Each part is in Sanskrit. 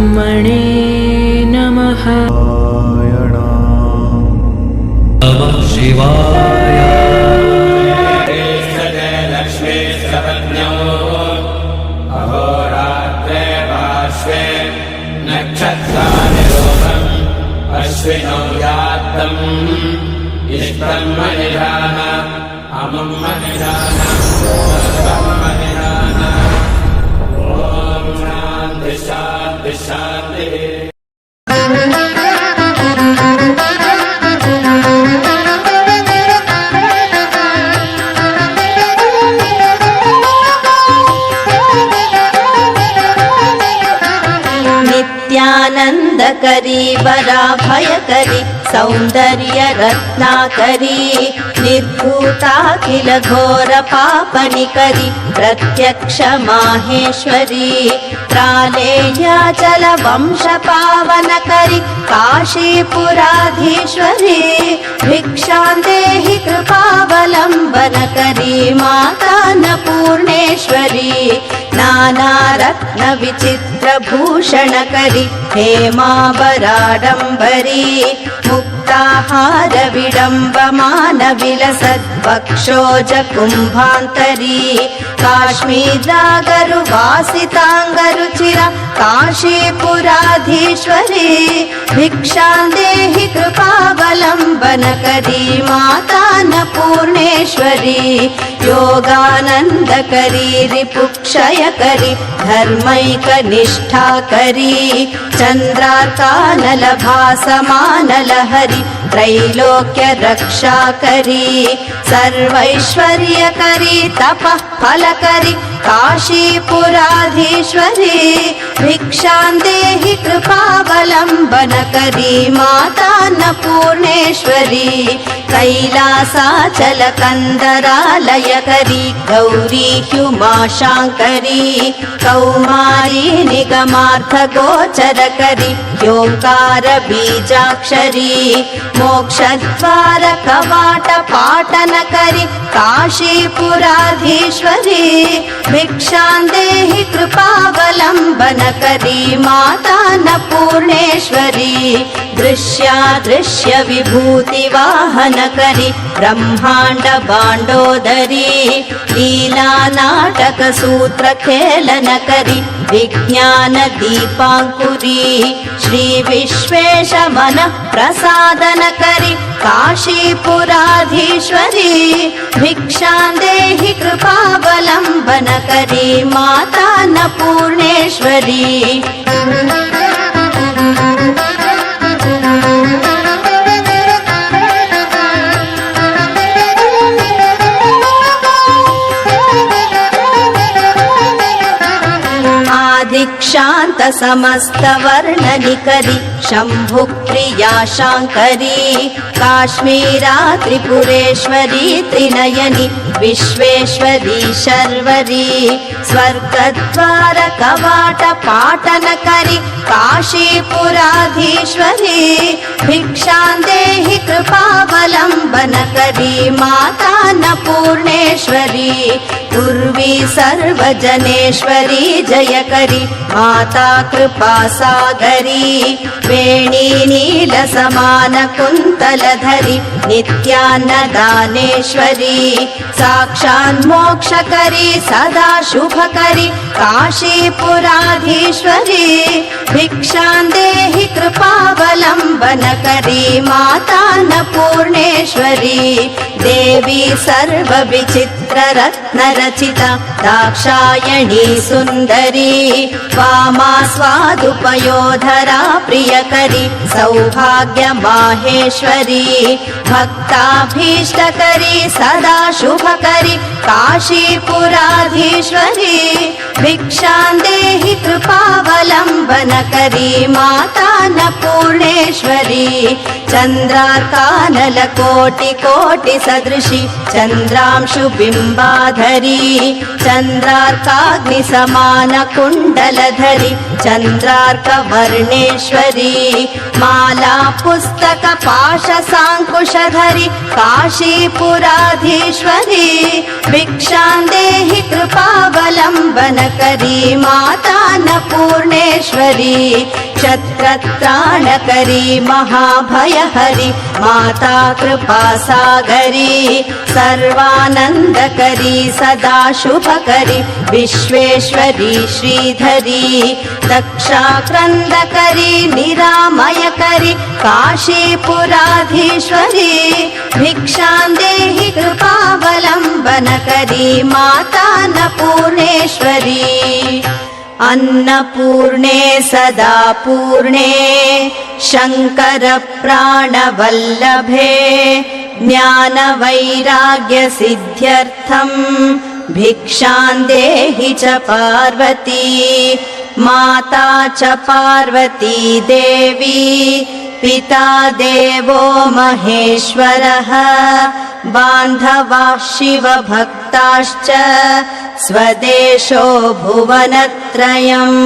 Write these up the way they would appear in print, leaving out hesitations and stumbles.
ब्रह्मणे नमः। नमः शिवाय। लक्ष्मी सपत्न्यो अहोरात्रे पार्श्वे नक्षत्रानिरूपम् अश्विनौ यात्तम् इष्टं मनिधान अमुं मनिधान सर्वं मनिधान। ॐ शान्ति शान्ति शान्तिः। नित्यानन्दकरी वराभयकरी सौन्दर्य रत्नाकरी निर्भूताखिल घोर पापनिकरी प्रत्यक्ष माहेश्वरी त्रालेयाचल वंश पावनकरी काशीपुराधीश्वरी भिक्षां देहि कृपावलम्बनकरी मातान्नपूर्णेश्वरी नानारत्न विचित्र भूषणकरी हेमाबराडम्बरी मुक्ताहार विडम्बमान विलसद्वक्षोज कुम्भान्तरी काश्मीरागरुवासिताङ्गरुचिर काशीपुराधीश्वरी भिक्षां देहि कृपावलम्बनकरी मातान्नपूर्णेश्वरी योगानन्दकरी रिपुक्षयकरी धर्मैकनिष्ठाकरी चन्द्रार्कानलभासमानलहरी त्रैलोक्य रक्षाकरी सर्वैश्वर्यकरी तपः फलकरी काशीपुराधीश्वरी भिक्षां देहि कृपावलम्बनकरी मातान्नपूर्णेश्वरी कैलासाचलकन्दरालयकरी गौरी ह्युमाशाङ्करी कौमारी निगमार्थगोचरकरी योऽङ्कार बीजाक्षरी मोक्षद्वार कवाट पाटनकरी काशीपुराधीश्वरी भिक्षां देहि कृपावलम्बनकरी मातान्नपूर्णेश्वरी दृश्यादृश्य विभूतिवाहनकरी ब्रह्माण्ड बाण्डोदरी लीलानाटकसूत्रखेलनकरी विज्ञान दीपाङ्कुरी श्रीविश्वेश मनः प्रसादनकरी काशीपुराधीश्वरी भिक्षां देहि कृपावलम्बनकरी मातान्नपूर्णेश्वरी दीक्षान्त समस्त वर्णनिकरी शम्भुप्रिया शाङ्करी काश्मीरा त्रिपुरेश्वरी त्रिनयनी विश्वेश्वरी शर्वरी स्वर्गद्वार कवाट पाटनकरी काशीपुराधीश्वरी भिक्षां देहि कृपावलम्बनकरी मातान्नपूर्णेश्वरी पूर्वी सर्वजनेश्वरी जयकरी माता कृपासागरी वेणी नीलसमान कुन्तलधरी नित्यान्नदानेश्वरी साक्षान् मोक्षकरी सदा शुभकरी काशीपुराधीश्वरी भिक्षां देहि कृपावलम्बनकरी मातान्नपूर्णेश्वरी देवी सर्वविचित्ररत्नरचिता दाक्षायणी सुन्दरी वामा स्वादुपयोधरा प्रियकरी सौभाग्य माहेश्वरी भक्ताभीष्टकरी सदा शुभकरी काशीपुराधीश्वरी भिक्षां देहि कृपावलम्बनकरी मातान्नपूर्णेश्वरी चन्द्रार्कानलकोटिकोटिसदृशि चन्द्रांशुबिम्बाधरी चन्द्रार्काग्निसमानकुण्डलधरि चन्द्रार्कवर्णेश्वरी माला पुस्तकपाशसाङ्कुशधरि काशीपुराधीश्वरी भिक्षां देहि कृपावलम्बनकरी माता अन्नपूर्णेश्वरी क्षत्रत्राणकरी महाभयहरि माता कृपासागरी सर्वानन्दकरी सदा शुभकरी विश्वेश्वरी श्रीधरी दक्षाक्रन्दकरी निरामयकरी काशीपुराधीश्वरी भिक्षां देहि कृपावलम्बनकरी माता अन्नपूर्णेश्वरी अन्नपूर्णे सदा पूर्णे शङ्करप्राणवल्लभे ज्ञानवैराग्यसिद्ध्यर्थं भिक्षां देहि च पार्वती माता च पार्वती देवी पिता देवो महेश्वरः बान्धवाः शिवभक्ताश्च स्वदेशो भुवनत्रयम्।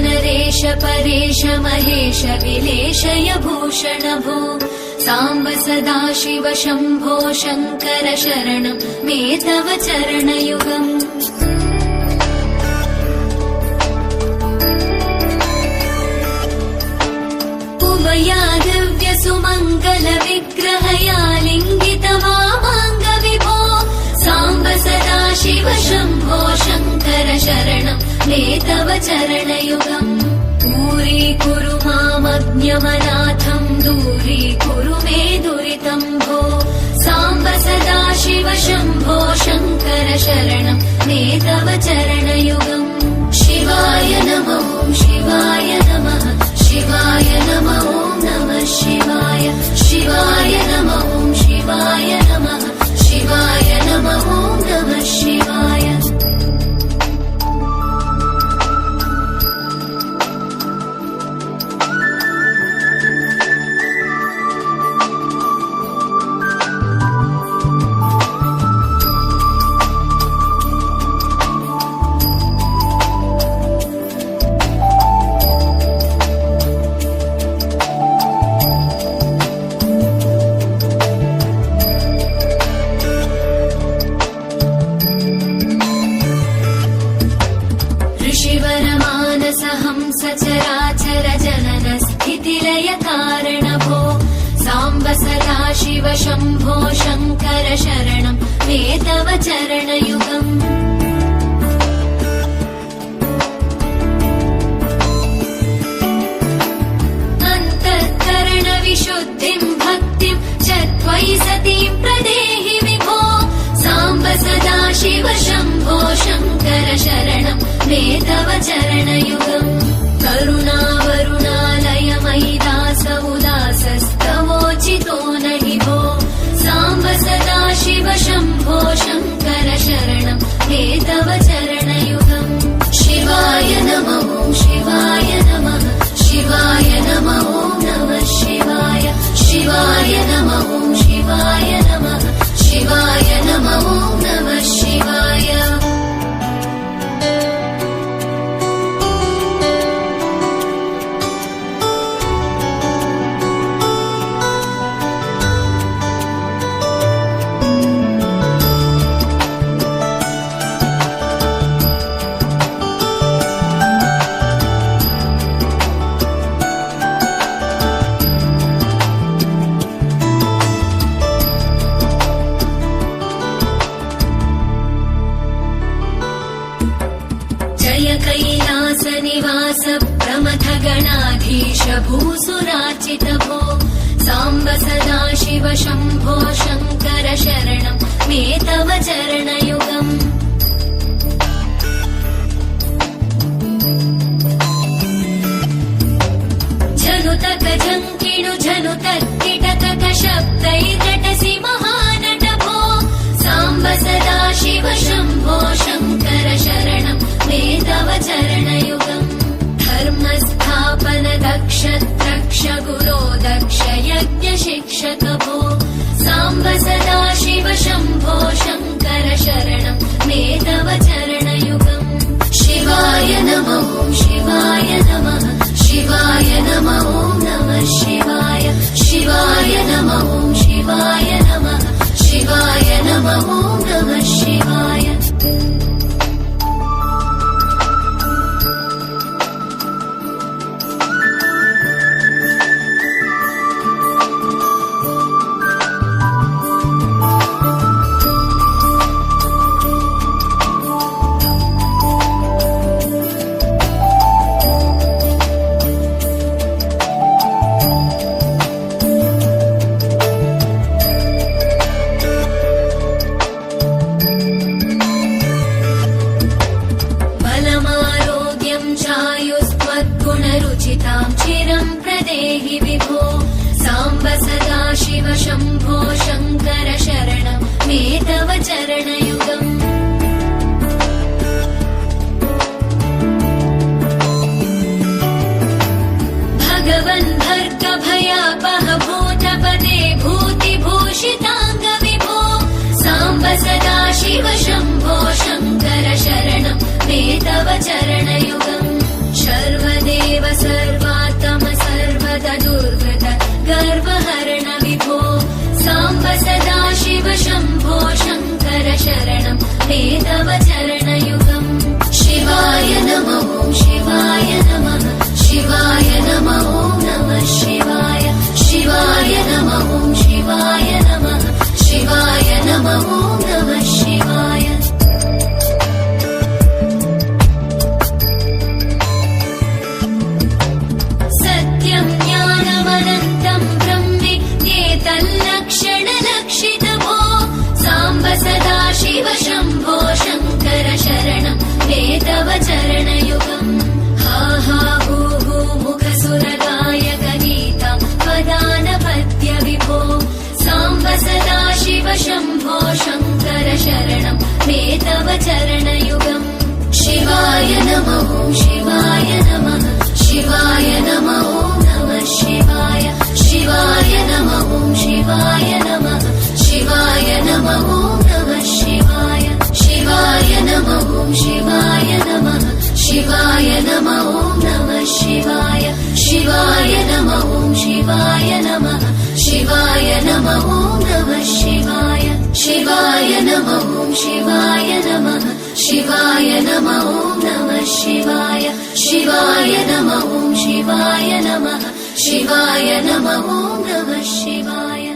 नरेश परेश महेश विलेशय भूषण भो साम्ब सदा शिव शम्भो शङ्कर शरणं मे तव चरणयुगम्। उमया दिव्य सुमङ्गल विग्रहया लिङ्गित वामाङ्ग विभो साम्ब सदा शिव शम्भो शङ्कर शरणं मे तव चरणयुगम्। दूरीकुरु मामज्ञमनाथं दूरीकुरु मे दुरितं भो साम्ब सदा शिव शम्भो शङ्कर शरणं मे तव चरणयुगम्। शिवाय नमः शिवाय नमः शिवाय नमः नमः शिवाय शिवाय नमः शिवाय नमः शिवाय नमः नमः शिवाय। सचराचर जनन स्थितिलय कारण भो साम्ब सदा शिव शम्भो शङ्कर शरणं मे तव चरणयुगम्। अन्तःकरण विशुद्धिं भक्तिं च त्वयि सतीं प्रदेहि विभो साम्ब सदा शिव शम्भो शङ्कर शरणं मे तव चरणयुगम्। करुणावरुणालय मयि दास उदासस्तवोचितो नहि भो साम्ब सदा शिव शम्भो शङ्कर शरणं मे तव चरणयुगम्। शिवाय नमः शिवाय नमः शिवाय नमः नमः शिवाय शिवाय नमः शिवाय नमः शिवाय नमः नमः शिवाय। निवास प्रमथ गणाधीश भूसुरार्चित भो साम्ब सदा शिव शम्भो शङ्कर शरणं मे तव चरणयुगम् जनुतक जङ्किणु जनुतर्किटतक शब्दैर्नटसि महानट भो साम्ब सदा शिव शम्भो शङ्कर शरणं मे तव चरणयुगम् धर्मस्थापन दक्ष द्रक्ष गुरो दक्ष यज्ञ शिक्षक भो साम्ब सदा शिव शम्भो शङ्कर शरणं मे तव चरणयुगम् शिवाय नमः शिवाय नमः शिवाय नमः नमः शिवाय शिवाय नमः शिवाय नमः शिवाय नमः नमः शिवाय चिरं प्रदेहि विभो साम्ब सदा शिव शम्भो शङ्कर शरणं मे तव चरणयुगम् भगवन् भर्ग भयापह भूतपदे भूतिभूषिताङ्ग विभो साम्ब सदा शिव शम्भो शङ्कर शरणं मे तव चरणयुगम् सर्वदेव सर्वात्म सर्वद दुर्गत गर्वहरण विभो साम्ब सदा शिव शम्भो शङ्कर शरणं मे तव चरणयुगम् शिवाय नमः शिवाय नमः शिवाय नमः नमः शिवाय शिवाय नमः शिवाय नमः शिवाय नमः नमः शिवाय ज्ञानमनन्तं ब्रह्मेतल्लक्षणलक्षित भो साम्ब सदा शिव शम्भो शङ्कर शरणं मे तव चरणयुगम् हा हा हू हू मुखसुरगायक गीता वदानपद्य विभो साम्ब सदा शिव शम्भो शङ्कर शरणं मे तव चरणयुगम् शिवाय नमः शिवाय नमः शिवाय नमः नमः शिवाय शिवाय नमः शिवाय नमः शिवाय नमः नमः शिवाय शिवाय नमः शिवाय नमः शिवाय नमः नमः शिवाय शिवाय नमः शिवाय नमः शिवाय नमः नमः शिवाय शिवाय नमः शिवाय नमः शिवाय नमः नमः शिवाय शिवाय नमः शिवाय नमः शिवाय नमः नमः शिवाय